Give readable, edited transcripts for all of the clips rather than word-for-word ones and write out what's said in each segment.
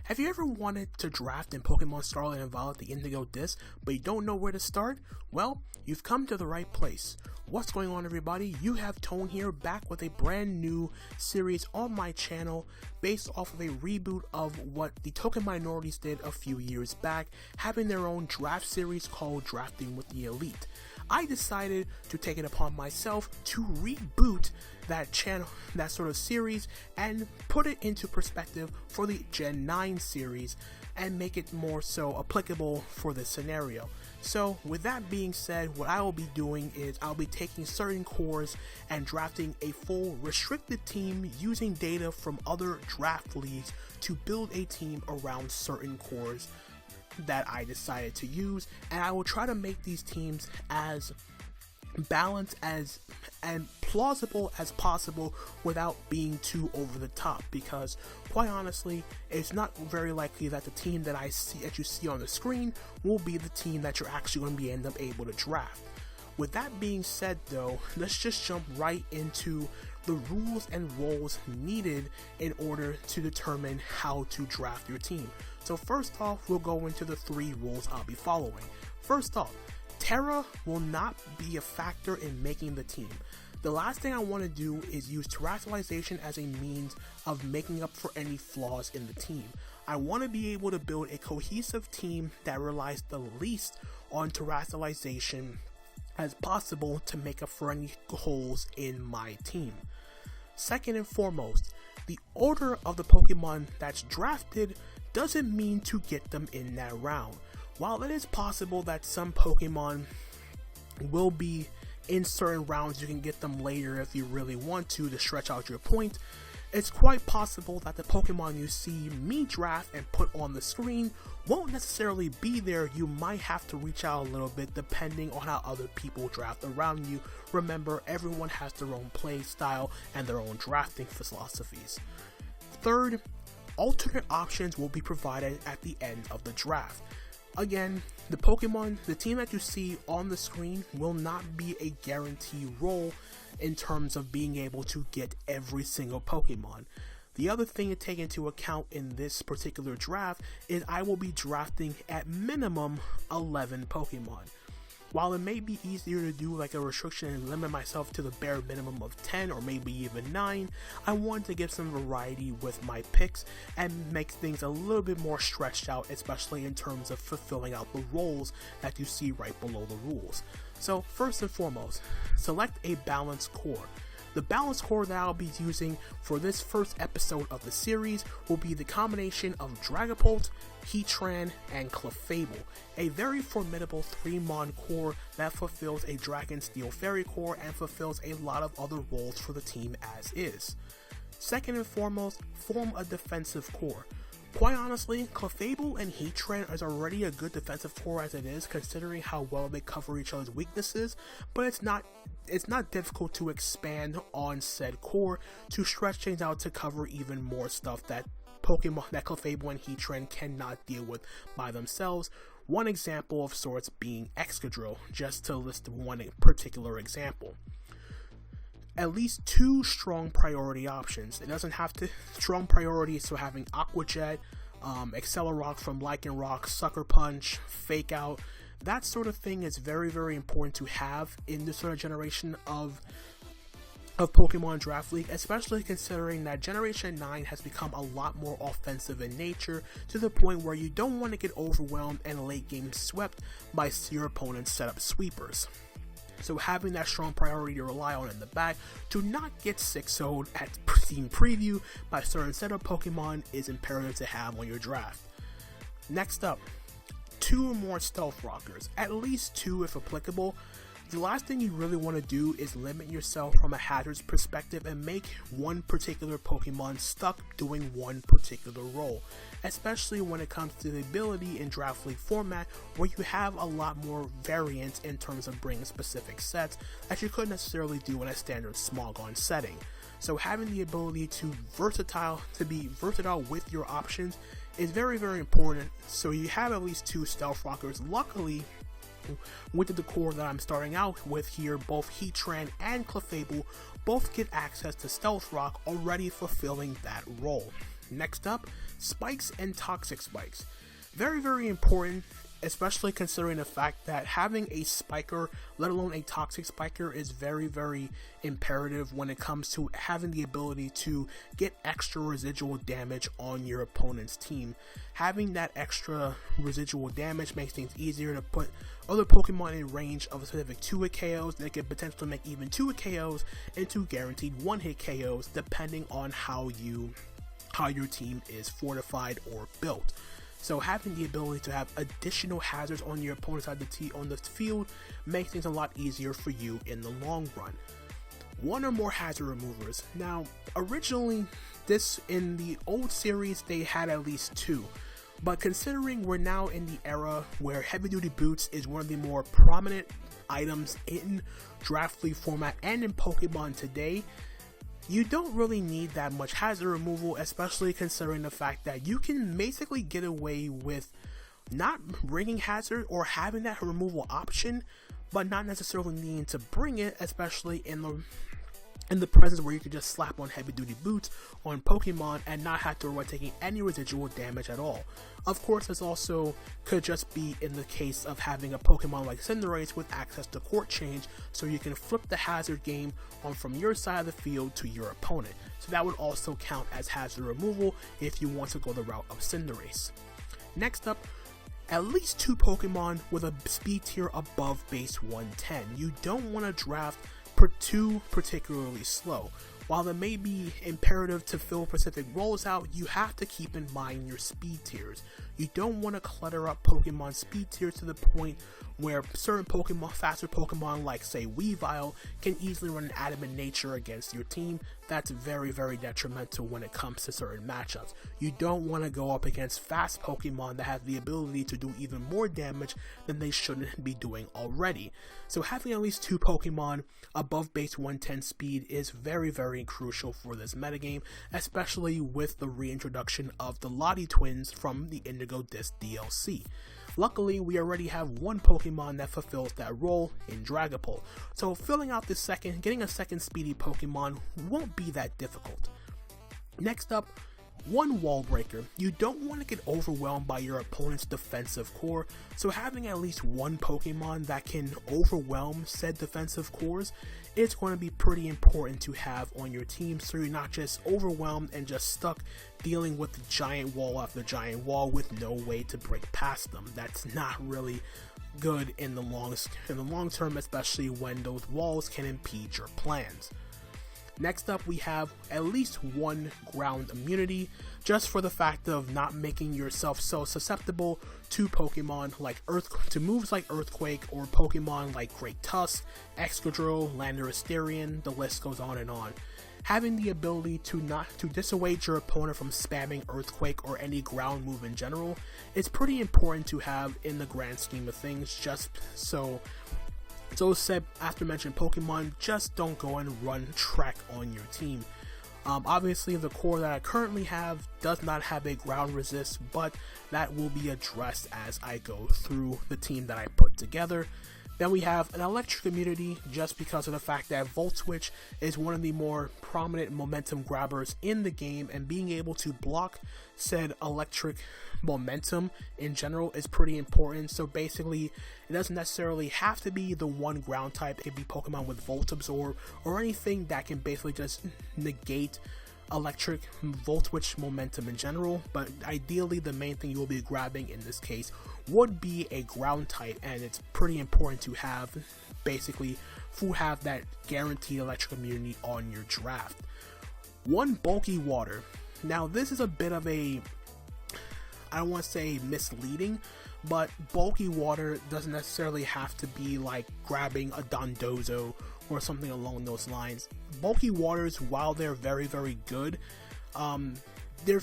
Have you ever wanted to draft in Pokemon Scarlet and Violet the Indigo Disk, but you don't know where to start? Well, you've come to the right place. What's going on, everybody? You have Tone here, back with a brand new series on my channel based off of a reboot of what the TokenMinorities did a few years back, having their own draft series called Drafting with the Elite. I decided to take it upon myself to reboot that channel, that sort of series, and put it into perspective for the Gen 9 series and make it more so applicable for this scenario. So with that being said, what I will be doing is I'll be taking certain cores and drafting a full restricted team using data from other draft leagues to build a team around certain cores that I decided to use, and I will try to make these teams as balanced as and plausible as possible without being too over the top, because quite honestly it's not very likely that the team that you see on the screen will be the team that you're actually going to be end up able to draft. With that being said though, let's just jump right into the rules and roles needed in order to determine how to draft your team. So first off, we'll go into the 3 rules I'll be following. First off, Terra will not be a factor in making the team. The last thing I want to do is use terrestrialization as a means of making up for any flaws in the team. I want to be able to build a cohesive team that relies the least on terrestrialization as possible to make up for any holes in my team. Second and foremost, the order of the Pokemon that's drafted doesn't mean to get them in that round. While it is possible that some Pokemon will be in certain rounds, you can get them later if you really want to stretch out your point, it's quite possible that the Pokemon you see me draft and put on the screen won't necessarily be there. You might have to reach out a little bit depending on how other people draft around you. Remember, everyone has their own play style and their own drafting philosophies. Third, alternate options will be provided at the end of the draft. Again, the team that you see on the screen will not be a guarantee role in terms of being able to get every single Pokemon. The other thing to take into account in this particular draft is I will be drafting at minimum 11 Pokemon. While it may be easier to do like a restriction and limit myself to the bare minimum of 10 or maybe even 9, I wanted to give some variety with my picks and make things a little bit more stretched out, especially in terms of fulfilling out the roles that you see right below the rules. So first and foremost, select a balanced core. The balanced core that I'll be using for this first episode of the series will be the combination of Dragapult, Heatran, and Clefable, a very formidable 3-mon core that fulfills a Dragon Steel Fairy core and fulfills a lot of other roles for the team as is. Second and foremost, form a defensive core. Quite honestly, Clefable and Heatran is already a good defensive core as it is, considering how well they cover each other's weaknesses, but it's not difficult to expand on said core to stretch things out to cover even more stuff that Clefable and Heatran cannot deal with by themselves. One example of sorts being Excadrill, just to list one particular example. At least 2 strong priority options. It doesn't have to strong priorities, so having Aqua Jet, Accelerock from Lycanroc, Sucker Punch, Fake Out, that sort of thing is very, very important to have in this sort of generation of Pokemon Draft League, especially considering that Generation 9 has become a lot more offensive in nature, to the point where you don't want to get overwhelmed and late game swept by your opponent's setup sweepers. So having that strong priority to rely on in the back to not get 6-0'd at team preview by certain setup Pokemon is imperative to have on your draft. Next up, 2 or more Stealth Rockers, at least 2 if applicable. The last thing you really want to do is limit yourself from a hazard's perspective and make one particular Pokemon stuck doing one particular role, especially when it comes to the ability in Draft League format where you have a lot more variance in terms of bringing specific sets that you couldn't necessarily do in a standard Smogon setting. So having the ability to be versatile with your options is very, very important. So you have at least 2 Stealth Rockers. Luckily, with the core that I'm starting out with here, both Heatran and Clefable both get access to Stealth Rock, already fulfilling that role. Next up, spikes and toxic spikes. Very, very important, especially considering the fact that having a spiker, let alone a toxic spiker, is very, very imperative when it comes to having the ability to get extra residual damage on your opponent's team. Having that extra residual damage makes things easier to put other Pokemon in range of a specific 2-hit KOs that could potentially make even 2-hit KOs into guaranteed 1-hit KOs, depending on how your team is fortified or built. So having the ability to have additional hazards on your opponent's side on the field makes things a lot easier for you in the long run. One or more hazard removers. Now, originally, in the old series, they had at least 2. But considering we're now in the era where heavy duty boots is one of the more prominent items in Draft League format and in Pokemon today, you don't really need that much hazard removal, especially considering the fact that you can basically get away with not bringing hazard or having that removal option, but not necessarily needing to bring it, especially in the presence where you could just slap on heavy duty boots on Pokemon and not have to avoid taking any residual damage at all. Of course, this also could just be in the case of having a Pokemon like Cinderace with access to court change, so you can flip the hazard game on from your side of the field to your opponent. So that would also count as hazard removal if you want to go the route of Cinderace. Next up, at least 2 Pokemon with a speed tier above base 110. You don't want to draft 2 particularly slow. While it may be imperative to fill specific roles out, you have to keep in mind your speed tiers. You don't want to clutter up Pokemon speed tiers to the point where certain Pokemon, faster Pokemon like say Weavile, can easily run an adamant nature against your team. That's very, very detrimental when it comes to certain matchups. You don't want to go up against fast Pokemon that have the ability to do even more damage than they shouldn't be doing already. So having at least 2 Pokemon above base 110 speed is very, very crucial for this metagame, especially with the reintroduction of the Lottie twins from the Indigo Disk DLC. Luckily, we already have 1 Pokemon that fulfills that role in Dragapult, so getting a second speedy Pokemon won't be that difficult. Next up, 1 Wall Breaker. You don't want to get overwhelmed by your opponent's defensive core, so having at least 1 Pokemon that can overwhelm said defensive cores is going to be pretty important to have on your team, so you're not just overwhelmed and just stuck dealing with the giant wall after giant wall with no way to break past them. That's not really good in the long term, especially when those walls can impede your plans. Next up, we have at least 1 ground immunity, just for the fact of not making yourself so susceptible to Pokemon like moves like Earthquake, or Pokemon like Great Tusk, Excadrill, Landorus, the list goes on and on. Having the ability to dissuade your opponent from spamming Earthquake or any ground move in general is pretty important to have in the grand scheme of things, just so said after mentioned Pokemon just don't go and run Trek on your team. Obviously the core that I currently have does not have a ground resist, but that will be addressed as I go through the team that I put together. Then we have an electric immunity, just because of the fact that Volt Switch is one of the more prominent momentum grabbers in the game, and being able to block said electric momentum in general is pretty important. So basically, it doesn't necessarily have to be the 1 ground type. It could be Pokemon with Volt Absorb or anything that can basically just negate electric Volt Switch momentum in general, but ideally the main thing you will be grabbing in this case would be a ground type, and it's pretty important to have that guaranteed electric immunity on your draft. 1 bulky water. Now this is a bit of I don't want to say misleading, but bulky water doesn't necessarily have to be like grabbing a Dondozo or something along those lines. Bulky waters, while they're very, very good, they're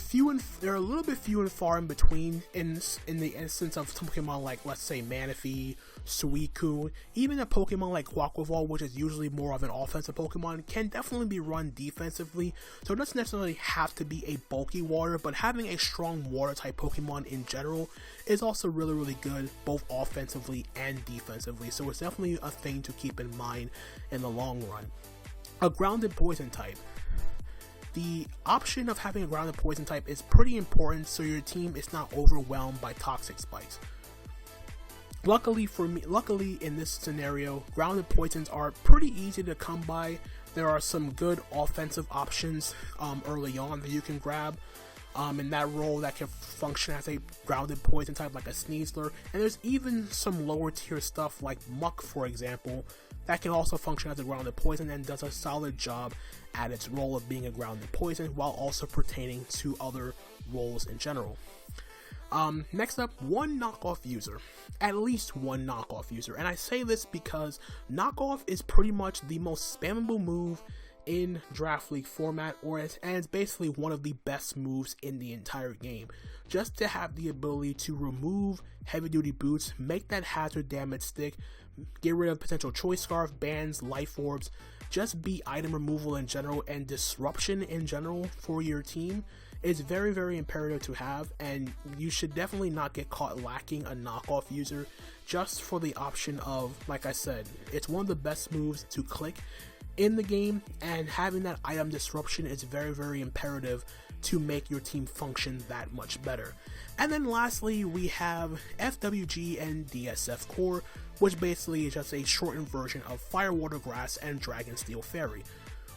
a little bit few and far in between in the instance of some Pokemon like, let's say, Manaphy, Suicune, even a Pokemon like Quaquaval, which is usually more of an offensive Pokemon, can definitely be run defensively, so it doesn't necessarily have to be a bulky water, but having a strong water type Pokemon in general is also really, really good, both offensively and defensively, so it's definitely a thing to keep in mind in the long run. A grounded poison type. the option of having a grounded poison type is pretty important so your team is not overwhelmed by toxic spikes. Luckily in this scenario, grounded poisons are pretty easy to come by. There are some good offensive options early on that you can grab in that role that can function as a grounded poison type, like a Sneasler, and there's even some lower tier stuff like Muck, for example, that can also function as a grounded poison and does a solid job at its role of being a grounded poison while also pertaining to other roles in general. Next up, one knockoff user. At least one knockoff user. And I say this because knockoff is pretty much the most spammable move in Draft League format, and it's basically one of the best moves in the entire game. Just to have the ability to remove heavy duty boots, make that hazard damage stick, get rid of potential choice scarf, bans, life orbs, just be item removal in general and disruption in general for your team is very, very imperative to have, and you should definitely not get caught lacking a knockoff user just for the option of, like I said, it's one of the best moves to click in the game, and having that item disruption is very, very imperative to make your team function that much better. And then lastly, we have FWG and DSF Core, which basically is just a shortened version of Fire, Water, Grass, and Dragon Steel Fairy.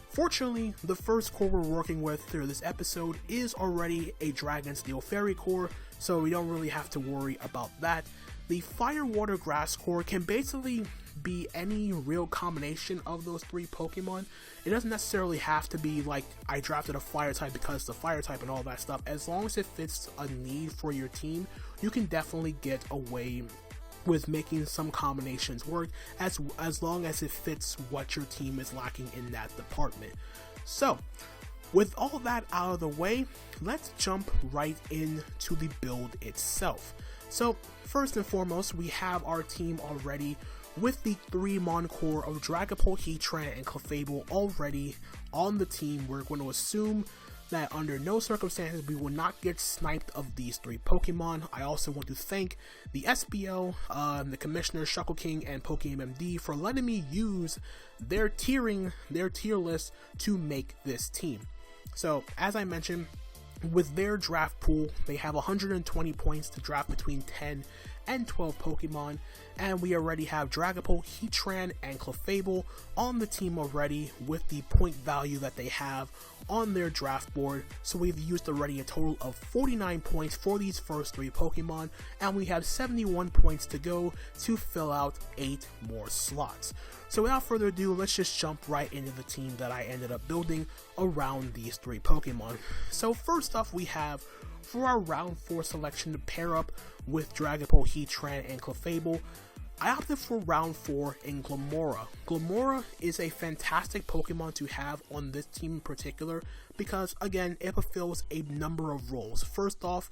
Fortunately, the first core we're working with through this episode is already a Dragon Steel Fairy core, so we don't really have to worry about that. The Fire, Water, Grass core can basically be any real combination of those three Pokemon. It doesn't necessarily have to be like I drafted a Fire type because it's a Fire type and all that stuff. As long as it fits a need for your team, you can definitely get away with making some combinations work as long as it fits what your team is lacking in that department. So, with all that out of the way, let's jump right into the build itself. So, first and foremost, we have our team already with the 3-mon core of Dragapult, Heatran, and Clefable already on the team. We're going to assume that under no circumstances we will not get sniped of these 3 Pokemon. I also want to thank the SBL, the Commissioner, Shuckle King, and PokeMMD for letting me use their tier list to make this team. So, as I mentioned, with their draft pool, they have 120 points to draft between 10 and 12 Pokemon, and we already have Dragapult, Heatran, and Clefable on the team already with the point value that they have on their draft board. So we've used already a total of 49 points for these first 3 Pokemon, and we have 71 points to go to fill out 8 more slots. So without further ado, let's just jump right into the team that I ended up building around these 3 Pokemon. So first off, we have for our round 4 selection to pair up with Dragapult, Heatran, and Clefable, I opted for round 4 in Glimmora. Glimmora is a fantastic Pokemon to have on this team in particular because, again, it fulfills a number of roles. First off,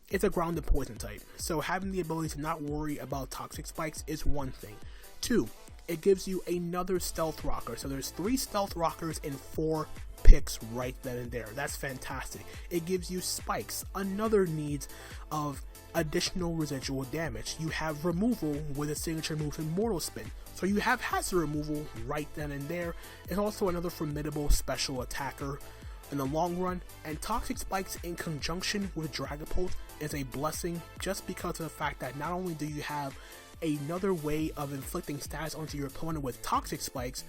it's a grounded poison type, so having the ability to not worry about toxic spikes is one thing. 2, it gives you another stealth rocker, so there's 3 stealth rockers in 4 picks right then and there. That's fantastic. It gives you spikes, another needs of additional residual damage. You have removal with a signature move in Mortal Spin, so you have hazard removal right then and there. It's also another formidable special attacker in the long run, and toxic spikes in conjunction with Dragapult is a blessing just because of the fact that not only do you have another way of inflicting status onto your opponent with toxic spikes,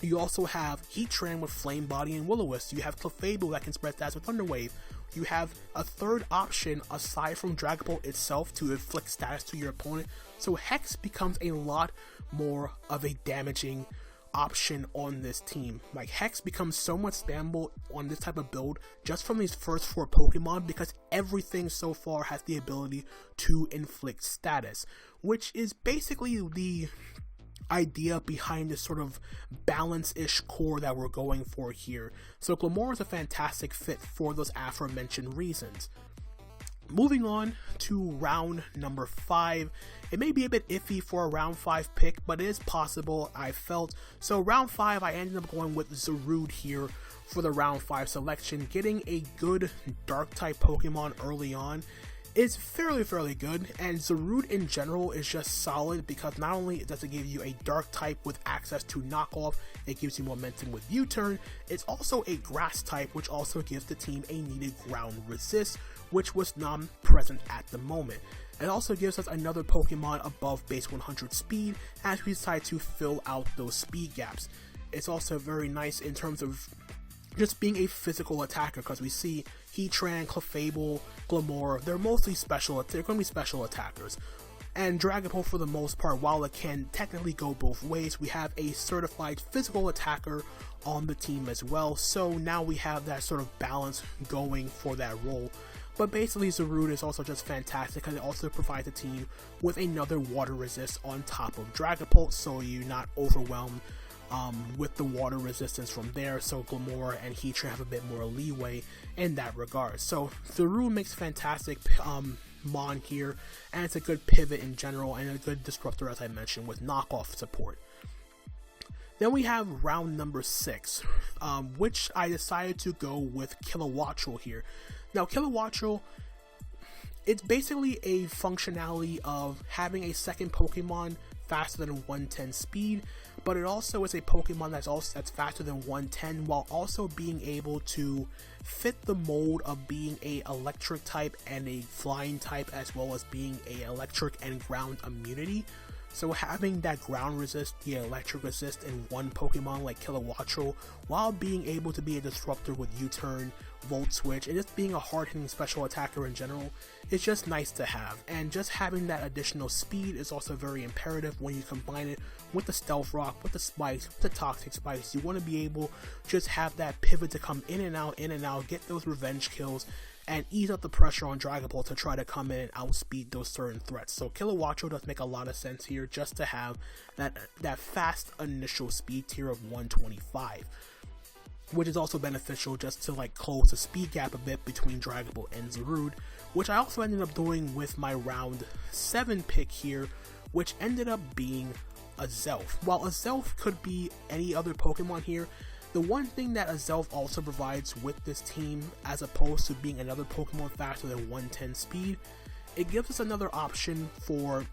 you also have Heatran with Flame Body and Will-O-Wisp. You have Clefable that can spread stats with Thunder Wave. You have a third option aside from Dragapult itself to inflict status to your opponent. So Hex becomes a lot more of a damaging option on this team. Like, Hex becomes so much spammable on this type of build just from these first 4 Pokemon because everything so far has the ability to inflict status, which is basically the idea behind this sort of balance-ish core that we're going for here. So Glimmora is a fantastic fit for those aforementioned reasons. Moving on to round number 5. It may be a bit iffy for a round 5 pick, but it is possible, I felt. So round 5, I ended up going with Zarude here for the round 5 selection, getting a good dark type Pokemon early on is fairly good, and Zarude in general is just solid because not only does it give you a dark type with access to knockoff, it gives you momentum with U-turn, it's also a grass type, which also gives the team a needed ground resist, which was not present at the moment. It also gives us another Pokemon above base 100 speed as we decide to fill out those speed gaps. It's also very nice in terms of just being a physical attacker, because we see Heatran, Clefable, Glamora, they're going to be special attackers. And Dragapult, for the most part, while it can technically go both ways, we have a certified physical attacker on the team as well, so now we have that sort of balance going for that role. But basically, Zarude is also just fantastic because it also provides the team with another water resist on top of Dragapult, so you're not overwhelmed with the water resistance from there, so Glamora and Heatran have a bit more leeway in that regard. So Zarude makes fantastic mon here, and it's a good pivot in general, and a good disruptor, as I mentioned, with knockoff support. Then we have round number 6, which I decided to go with Kilowattrel here. Now Kilowattrel, it's basically a functionality of having a second Pokemon faster than 110 speed, but it also is a Pokemon that's faster than 110 while also being able to fit the mold of being a electric type and a flying type, as well as being a electric and ground immunity. So having that ground resist, the electric resist in one Pokemon like Kilowattrel, while being able to be a disruptor with U-turn, Volt Switch, and just being a hard-hitting special attacker in general, is just nice to have. And just having that additional speed is also very imperative when you combine it with the Stealth Rock, with the Spikes, with the Toxic Spikes. You want to be able to just have that pivot to come in and out, get those revenge kills, and ease up the pressure on Dragapult to try to come in and outspeed those certain threats. So Kilowattrel does make a lot of sense here, just to have that fast initial speed tier of 125, which is also beneficial just to like close the speed gap a bit between Dragapult and Zarude, which I also ended up doing with my round 7 pick here, which ended up being Azelf. While Azelf could be any other Pokemon here, the one thing that Azelf also provides with this team, as opposed to being another Pokemon faster than 110 speed, it gives us another option for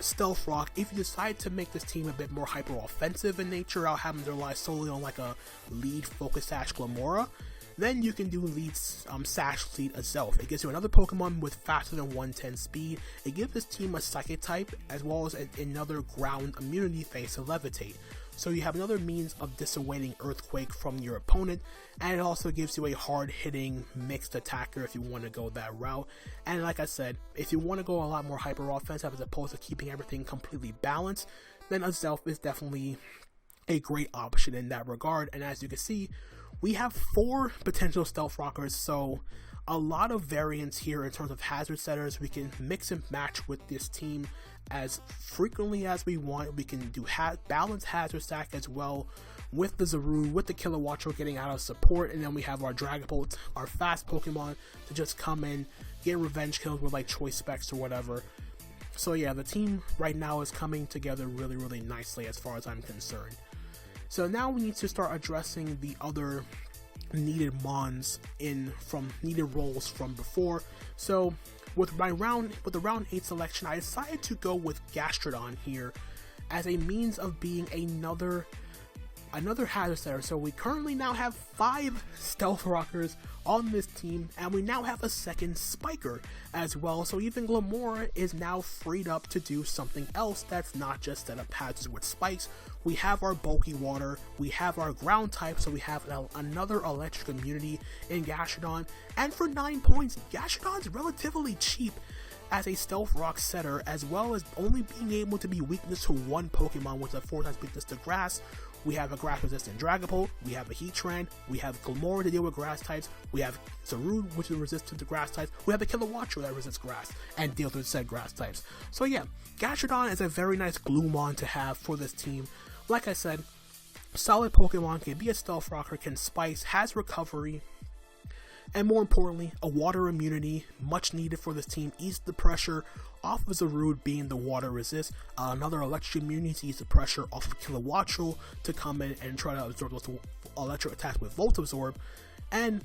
Stealth Rock if you decide to make this team a bit more hyper offensive in nature, out having to rely solely on like a lead Focus Sash Glamora. Then you can do lead Sash Lead Azelf. It gives you another Pokemon with faster than 110 speed. It gives this team a Psychic type, as well as another ground immunity phase to Levitate. So you have another means of dissuading Earthquake from your opponent, and it also gives you a hard-hitting mixed attacker if you want to go that route. And like I said, if you want to go a lot more hyper-offensive as opposed to keeping everything completely balanced, then Azelf is definitely a great option in that regard. And as you can see, we have 4 potential Stealth Rockers, so a lot of variance here in terms of hazard setters. We can mix and match with this team as frequently as we want. We can do balance hazard stack as well with the Zarude, with the Kilowattrel getting out of support, and then we have our Dragapult, our fast Pokemon, to just come in, get revenge kills with like choice specs or whatever. So yeah, the team right now is coming together really nicely as far as I'm concerned. So now we need to start addressing the other needed mons needed roles from before. So with the round 8 selection, I decided to go with Gastrodon here as a means of being another hazard setter. So we currently now have 5 Stealth Rockers on this team, and we now have a second Spiker as well. So even Glamora is now freed up to do something else that's not just set up hazards with spikes. We have our bulky water, we have our ground type, so we have another electric immunity in Gastrodon. And for 9 points, Gastrodon's relatively cheap as a Stealth Rock setter, as well as only being able to be weakness to one Pokemon with a 4x weakness to grass. We have a grass resistant Dragapult, we have a Heatran, we have Glamora to deal with grass types, we have Zarude, which is resistant to grass types, we have a Kilowattrel that resists grass and deals with said grass types. So yeah, Gastrodon is a very nice Gloomon to have for this team. Like I said, solid Pokemon, can be a Stealth Rocker, can spice, has recovery, and more importantly, a water immunity, much needed for this team. Ease the pressure off of Zarude being the water resist, another electric immunity to ease the pressure off of Kilowattrel to come in and try to absorb those electric attacks with Volt Absorb, and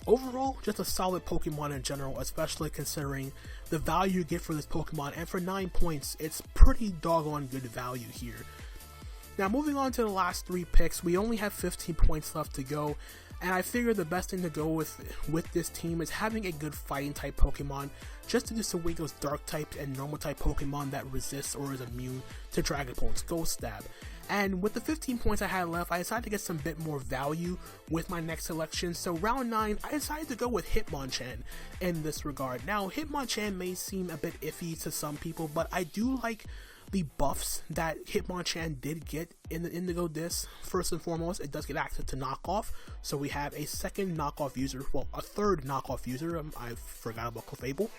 Overall, just a solid Pokemon in general, especially considering the value you get for this Pokemon, and for 9 points, it's pretty doggone good value here. Now moving on to the last 3 picks, we only have 15 points left to go, and I figure the best thing to go with this team is having a good fighting type Pokemon, just to dissuade those dark types and normal type Pokemon that resist or is immune to Dragapult's Ghost Stab. And with the 15 points I had left, I decided to get some bit more value with my next selection. So round 9, I decided to go with Hitmonchan in this regard. Now Hitmonchan may seem a bit iffy to some people, but I do like the buffs that Hitmonchan did get in the Indigo Disk. First and foremost, it does get access to knockoff, so we have a second knockoff user, well, a third knockoff user. I forgot about Clefable,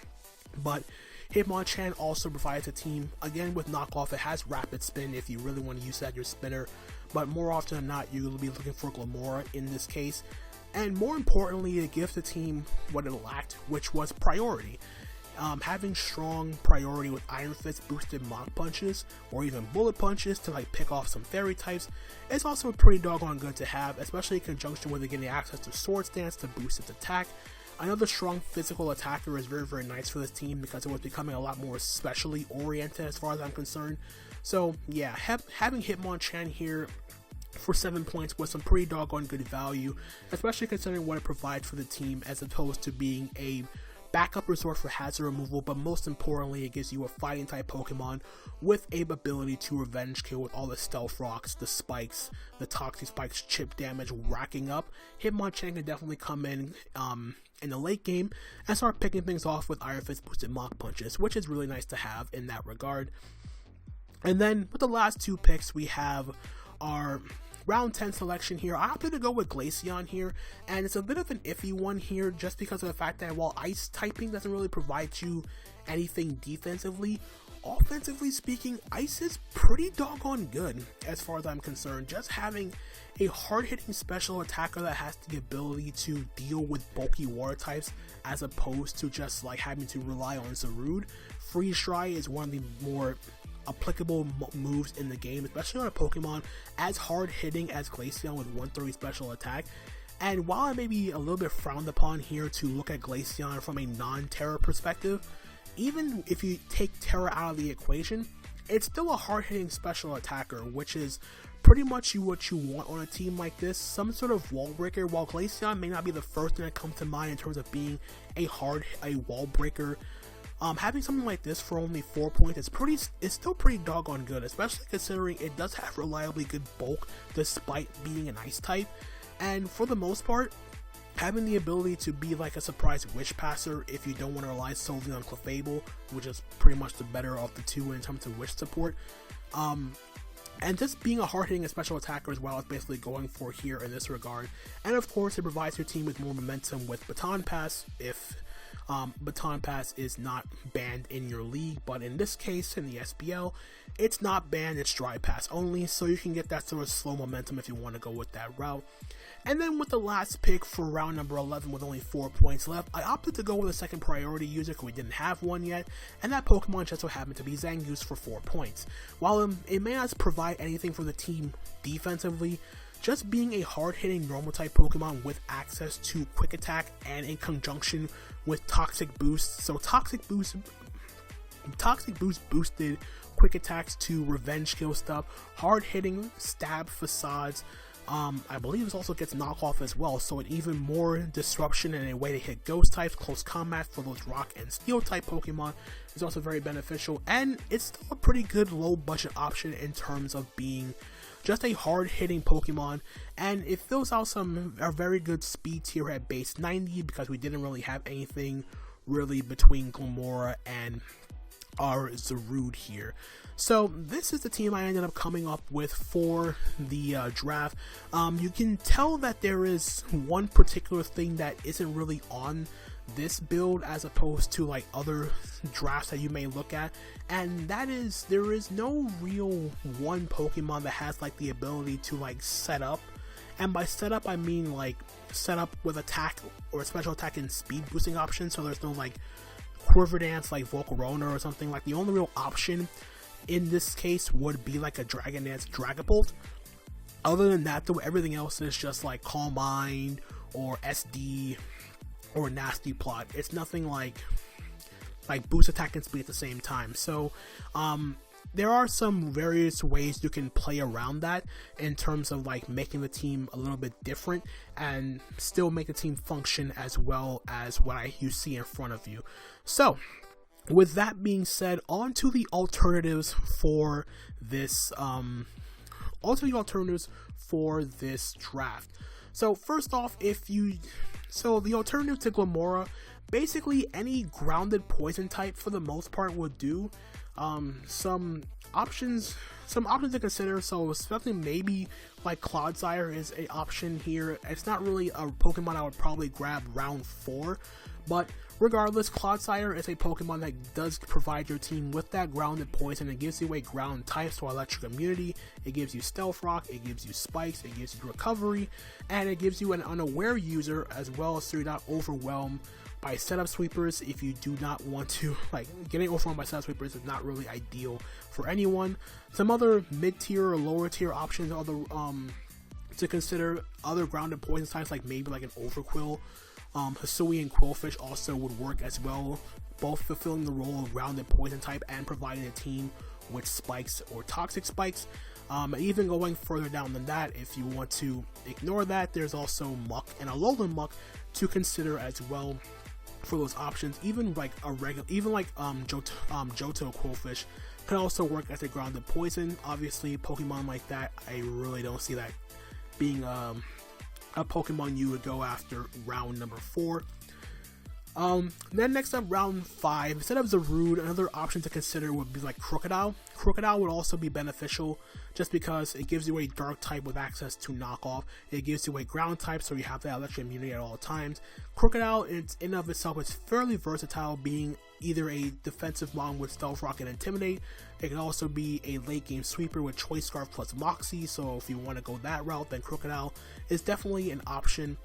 but Hitmonchan also provides a team, again with knockoff. It has rapid spin if you really want to use that as your spinner, but more often than not, you'll be looking for Glamora in this case. And more importantly, it gives the team what it lacked, which was priority. Having strong priority with Iron Fist boosted Mach Punches or even Bullet Punches to like pick off some fairy types is also pretty doggone good to have, especially in conjunction with it getting access to Sword Stance to boost its attack. Another strong physical attacker is very, very nice for this team because it was becoming a lot more specially oriented as far as I'm concerned. So yeah, having Hitmonchan here for 7 points was some pretty doggone good value, especially considering what it provides for the team as opposed to being a backup resort for hazard removal, but most importantly, it gives you a fighting type Pokemon with a ability to revenge kill with all the stealth rocks, the spikes, the toxic spikes, chip damage racking up. Hitmonchan can definitely come in the late game and start picking things off with Iron Fist boosted Mach Punches, which is really nice to have in that regard. And then with the last 2 picks, we have our round 10 selection here. I opted to go with Glaceon here, and it's a bit of an iffy one here just because of the fact that while ice typing doesn't really provide you anything defensively, offensively speaking, ice is pretty doggone good as far as I'm concerned. Just having a hard-hitting special attacker that has the ability to deal with bulky water types as opposed to just like having to rely on Zarude. Freeze Dry is one of the more applicable moves in the game, especially on a Pokemon as hard-hitting as Glaceon with 130 special attack. And while it may be a little bit frowned upon here to look at Glaceon from a non-Terra perspective, even if you take Terra out of the equation, it's still a hard-hitting special attacker, which is pretty much what you want on a team like this. Some sort of wall breaker. While Glaceon may not be the first thing that comes to mind in terms of being a wall breaker, having something like this for only 4 points it's still pretty doggone good, especially considering it does have reliably good bulk despite being an ice type. And for the most part, having the ability to be like a surprise Wish Passer if you don't want to rely solely on Clefable, which is pretty much the better of the two in terms of Wish support. And just being a hard-hitting special attacker as well is basically going for here in this regard. And of course, it provides your team with more momentum with Baton Pass if Baton Pass is not banned in your league, but in this case, in the SPL, it's not banned, it's Dry Pass only, so you can get that sort of slow momentum if you want to go with that route. And then with the last pick for round number 11 with only 4 points left, I opted to go with a second priority user because we didn't have one yet, and that Pokemon just so happened to be Zangoose for 4 points. While it may not provide anything for the team defensively, just being a hard-hitting normal type Pokemon with access to quick attack and in conjunction with Toxic Boost. So Toxic Boost boosted quick attacks to revenge kill stuff, hard-hitting stab facades. I believe it also gets knockoff as well, so an even more disruption and a way to hit ghost types, close combat for those rock and steel type Pokemon is also very beneficial, and it's still a pretty good low budget option in terms of being just a hard-hitting Pokemon, and it fills out a very good speed tier at base 90 because we didn't really have anything really between Glamora and our Zarude here. So this is the team I ended up coming up with for the draft. You can tell that there is one particular thing that isn't really on this build as opposed to like other drafts that you may look at, and that is there is no real one Pokemon that has like the ability to like set up, and by set up I mean like set up with attack or special attack and speed boosting options. So there's no like Quiver Dance like Volcarona or something. Like the only real option in this case would be like a Dragon Dance Dragapult. Other than that though, everything else is just like Calm Mind or SD or nasty plot. It's nothing like boost attack and speed at the same time. So there are some various ways you can play around that in terms of like making the team a little bit different and still make the team function as well as what you see in front of you. So with that being said, on to the alternatives for this draft. So first off, the alternative to Glimmora, basically any grounded poison type for the most part would do. Some options to consider, so especially maybe like Clodsire is an option here. It's not really a Pokemon I would probably grab round 4, but regardless, Clodsire is a Pokemon that does provide your team with that grounded poison. It gives you a ground type, so electric immunity, it gives you Stealth Rock, it gives you spikes, it gives you recovery, and it gives you an unaware user as well, so you're not overwhelmed by setup sweepers. If you do not want to, getting overwhelmed by setup sweepers is not really ideal for anyone. Some other mid-tier or lower tier options are to consider other grounded poison types, like maybe like an Overquill. Hisui and Quillfish also would work as well, both fulfilling the role of grounded poison type and providing a team with spikes or toxic spikes. And even going further down than that, if you want to ignore that, there's also Muck and Alolan Muck to consider as well for those options. Even like Johto Quillfish can also work as a grounded poison. Obviously, Pokemon like that, I really don't see that being a Pokemon you would go after round number 4. Then next up, round 5, instead of Zarude, another option to consider would be like Crocodile. Crocodile would also be beneficial just because it gives you a dark type with access to knockoff. It gives you a ground type, so you have that electric immunity at all times. Crocodile in and of itself is fairly versatile, being either a defensive mon with Stealth Rock and Intimidate. It can also be a late game sweeper with Choice Scarf plus Moxie, so if you want to go that route, then Crocodile is definitely an option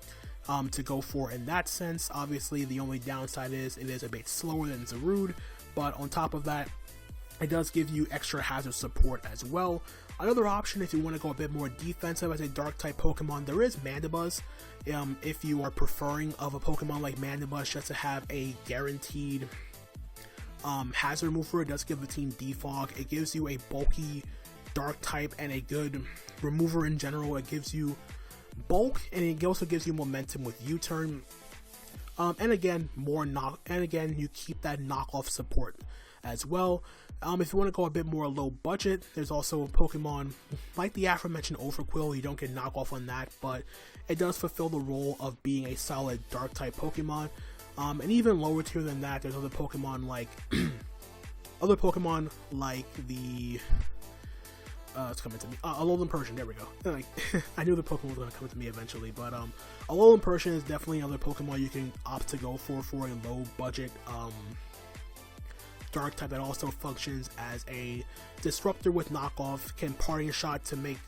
to go for in that sense. Obviously, the only downside is it is a bit slower than Zarude, but on top of that, it does give you extra hazard support as well. Another option, if you want to go a bit more defensive as a dark type Pokemon, there is Mandibuzz. If you are preferring of a Pokemon like Mandibuzz just to have a guaranteed hazard remover, it does give the team defog. It gives you a bulky dark type and a good remover in general. It gives you bulk, and it also gives you momentum with U-turn. And again, you keep that knockoff support as well. If you want to go a bit more low budget, there's also a Pokemon like the aforementioned Overquill. You don't get knockoff on that, but it does fulfill the role of being a solid dark type Pokemon. And even lower tier than that, there's other Pokemon like the it's coming to me. Alolan Persian, there we go. I knew the Pokemon was going to come to me eventually, but Alolan Persian is definitely another Pokemon you can opt to go for a low budget dark type that also functions as a disruptor with knockoff, can parting shot to make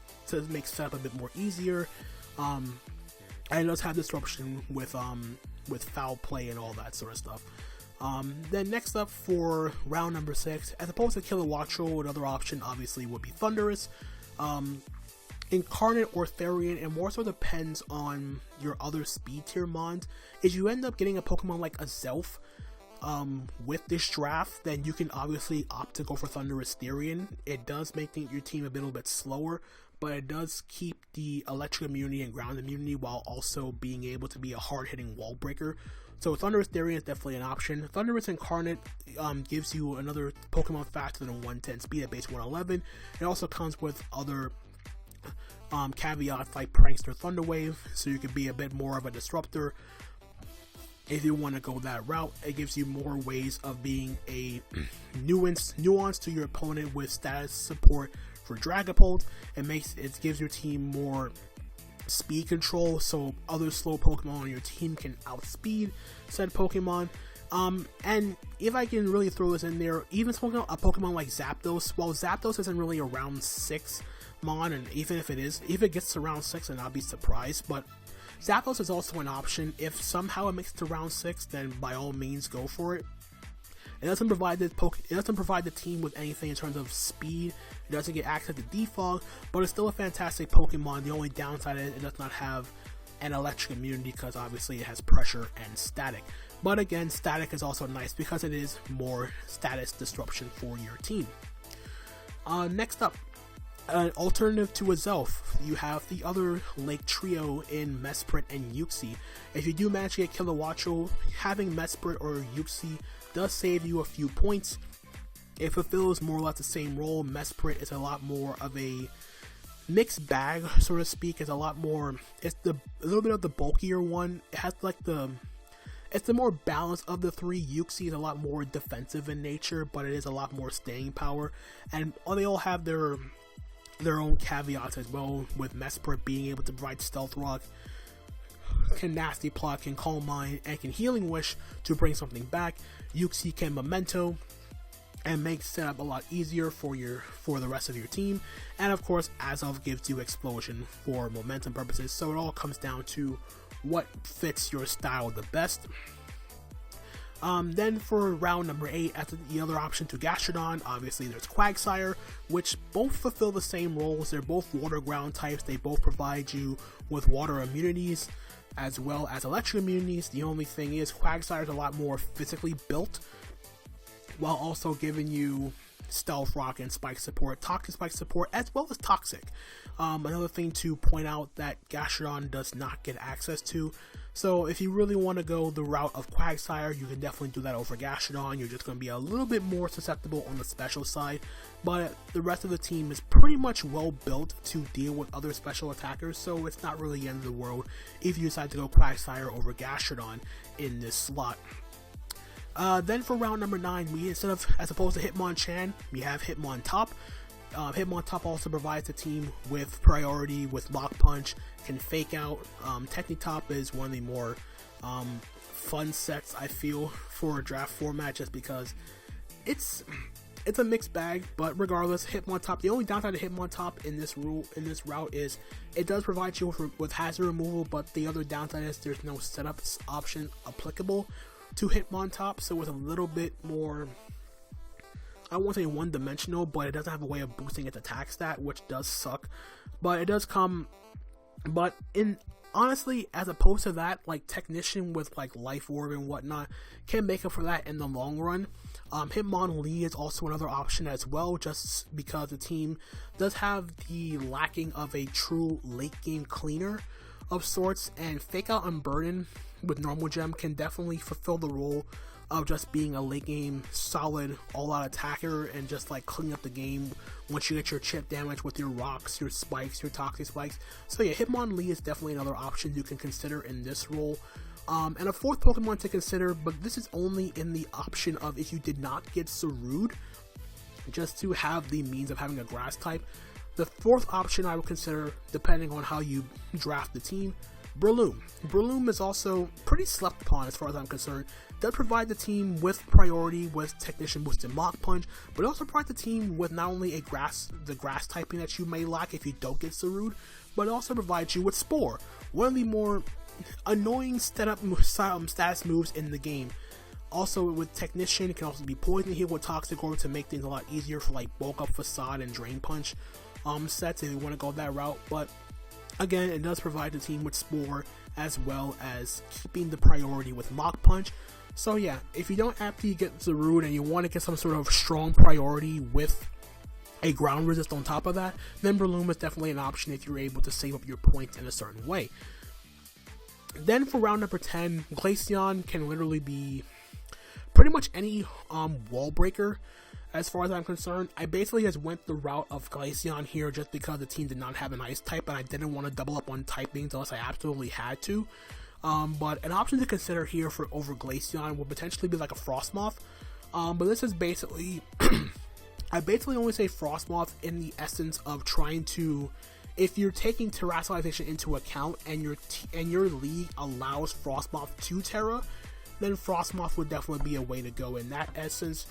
setup a bit more easier, and it does have disruption with foul play and all that sort of stuff. Then next up for round number 6, as opposed to Kilowattrel, another option obviously would be Thundurus. Incarnate or Therian, and more so depends on your other speed tier mons. If you end up getting a Pokemon like a Zelf with this draft, then you can obviously opt to go for Thundurus Therian. It does make your team a little bit slower, but it does keep the electric immunity and ground immunity while also being able to be a hard-hitting wall breaker. So Thundurus Therian is definitely an option. Thundurus Incarnate gives you another Pokemon faster than 110 speed at base 111. It also comes with other caveats like Prankster Thunder Wave, so you can be a bit more of a disruptor. If you want to go that route, it gives you more ways of being a nuance to your opponent with status support for Dragapult. It gives your team more speed control, so other slow Pokemon on your team can outspeed said Pokemon. And if I can really throw this in there, even a Pokemon like Zapdos, while Zapdos isn't really a round 6 mon, and even if it gets to round 6, then I'll be surprised, but Zapdos is also an option. If somehow it makes it to round 6, then by all means go for it. It doesn't provide the team with anything in terms of speed. It doesn't get access to defog, but it's still a fantastic Pokemon. The only downside is it does not have and electric immunity because obviously it has pressure and static. But again, static is also nice because it is more status disruption for your team. Next up, an alternative to Azelf, you have the other Lake Trio in Mesprit and Uxie. If you do manage to get Kilowattrel, having Mesprit or Uxie does save you a few points. It fulfills more or less the same role. Mesprit is a lot more of a mixed bag, so to speak. It's a lot more, it's a little bit of the bulkier one. It has like it's the more balance of the three. Uxie is a lot more defensive in nature, but it is a lot more staying power, and they all have their own caveats as well, with Mesprit being able to provide Stealth Rock, can Nasty Plot, can Calm Mind, and can Healing Wish to bring something back. Uxie can Memento and make setup a lot easier for the rest of your team, and of course Azelf gives you Explosion for momentum purposes. So it all comes down to what fits your style the best. Then for round number 8, as the other option to Gastrodon, obviously there's Quagsire, which both fulfill the same roles. They're both water ground types. They both provide you with water immunities as well as electric immunities. The only thing is Quagsire is a lot more physically built, while also giving you Stealth Rock and Spike support, Toxic Spike support, as well as Toxic. Another thing to point out that Gastrodon does not get access to. So if you really want to go the route of Quagsire, you can definitely do that over Gastrodon. You're just going to be a little bit more susceptible on the special side, but the rest of the team is pretty much well built to deal with other special attackers, so it's not really the end of the world if you decide to go Quagsire over Gastrodon in this slot. Then for round number 9, as opposed to Hitmonchan, we have Hitmontop. Hitmontop also provides the team with priority with Lock Punch, can Fake Out. Technitop is one of the more fun sets, I feel, for a draft format, just because it's a mixed bag. But regardless, Hitmontop, the only downside to Hitmontop in this route is it does provide you with hazard removal, but the other downside is there's no setup option applicable to Hitmontop, so it's a little bit more, I won't say one-dimensional, but it doesn't have a way of boosting its attack stat, which does suck. But it does come, but honestly, as opposed to that, like Technician with like Life Orb and whatnot can make up for that in the long run. Hitmonlee is also another option as well, just because the team does have the lacking of a true late game cleaner of sorts, and Fake Out Unburden with Normal Gem can definitely fulfill the role of just being a late game solid all-out attacker and just like cleaning up the game once you get your chip damage with your rocks, your spikes, your toxic spikes. So yeah, Hitmonlee is definitely another option you can consider in this role. And a fourth Pokemon to consider, but this is only in the option of if you did not get Sarude, just to have the means of having a grass type. The fourth option I would consider, depending on how you draft the team, Breloom. Breloom is also pretty slept upon as far as I'm concerned. Does provide the team with priority with Technician Boost and Mach Punch, but also provide the team with not only the grass typing that you may lack if you don't get Sarude, but also provides you with Spore, one of the more annoying status moves in the game. Also with Technician, it can also be Poison Heal with Toxic Orb to make things a lot easier for like Bulk Up, Facade, and Drain Punch sets if you want to go that route. But again, it does provide the team with Spore as well as keeping the priority with Mach Punch. So yeah, if you don't actually get Zarude and you want to get some sort of strong priority with a ground resist on top of that, then Breloom is definitely an option if you're able to save up your points in a certain way. Then for round number 10, Glaceon can literally be pretty much any wall breaker. As far as I'm concerned, I basically just went the route of Glaceon here just because the team did not have an ice type and I didn't want to double up on typings unless I absolutely had to. But an option to consider here for over Glaceon would potentially be like a Frostmoth. But this is basically, I basically only say Frostmoth in the essence of trying to, if you're taking terrestrialization into account and your league allows Frostmoth to Terra, then Frostmoth would definitely be a way to go in that essence.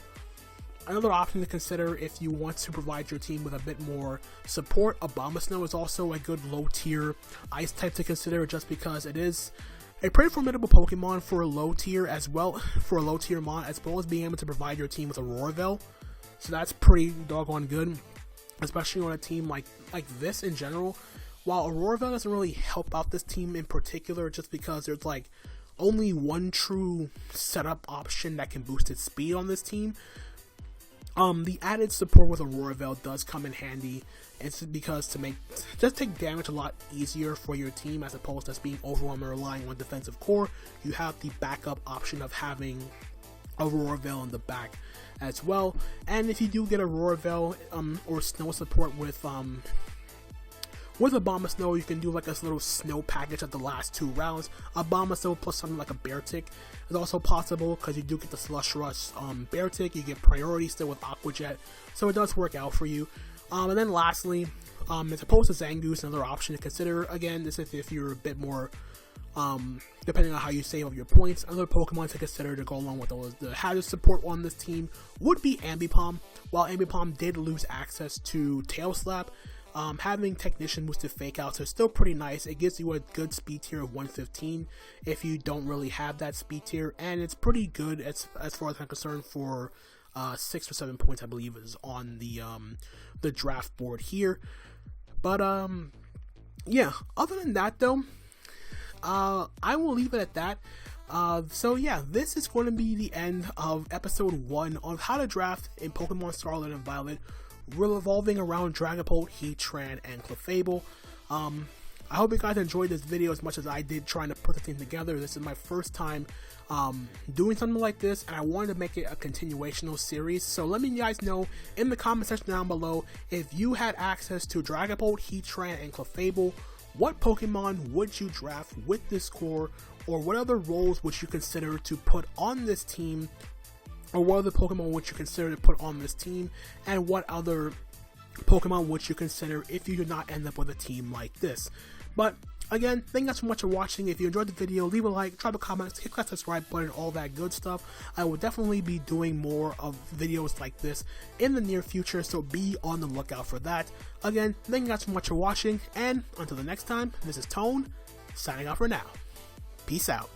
Another option to consider if you want to provide your team with a bit more support, Abomasnow is also a good low tier ice type to consider just because it is a pretty formidable Pokemon for a low tier as well, for a low tier mon, as well as being able to provide your team with a Roarvel. So that's pretty doggone good, especially on a team like this in general, while Aurora Veil doesn't really help out this team in particular, just because there's like only one true setup option that can boost its speed on this team. The added support with Aurora Veil does come in handy. It's because to take damage a lot easier for your team, as opposed to being overwhelmed and relying on defensive core. You have the backup option of having Aurora Veil in the back as well. And if you do get Aurora Veil or snow support with Abomasnow, you can do like a little snow package at the last 2 rounds. Abomasnow plus something like a Bear Tick is also possible, because you do get the Slush Rush Bear Tick, you get priority still with Aqua Jet, so it does work out for you. And then lastly, as opposed to Zangoose, another option to consider, again, this is if you're a bit more, depending on how you save up your points, another Pokemon to consider to go along with the hazard support on this team would be Ambipom. While Ambipom did lose access to Tail Slap, having Technician boosted Fake Outs is still pretty nice. It gives you a good speed tier of 115 if you don't really have that speed tier, and it's pretty good as far as I'm concerned for 6 or 7 points, I believe, is on the draft board here. But yeah, other than that though, I will leave it at that. So yeah, this is going to be the end of episode 1 of how to draft in Pokemon Scarlet and Violet, revolving around Dragapult, Heatran, and Clefable. I hope you guys enjoyed this video as much as I did trying to put the thing together. This is my first time doing something like this, and I wanted to make it a continuational series. So let me guys know in the comment section down below, if you had access to Dragapult, Heatran, and Clefable, what Pokemon would you draft with this core, or what other roles would you consider to put on this team, or what other Pokemon would you consider to put on this team, and what other Pokemon would you consider if you did not end up with a team like this. But again, thank you guys so much for watching. If you enjoyed the video, leave a like, drop a comment, hit that subscribe button, all that good stuff. I will definitely be doing more of videos like this in the near future, so be on the lookout for that. Again, thank you guys so much for watching, and until the next time, this is Tone, signing off for now. Peace out.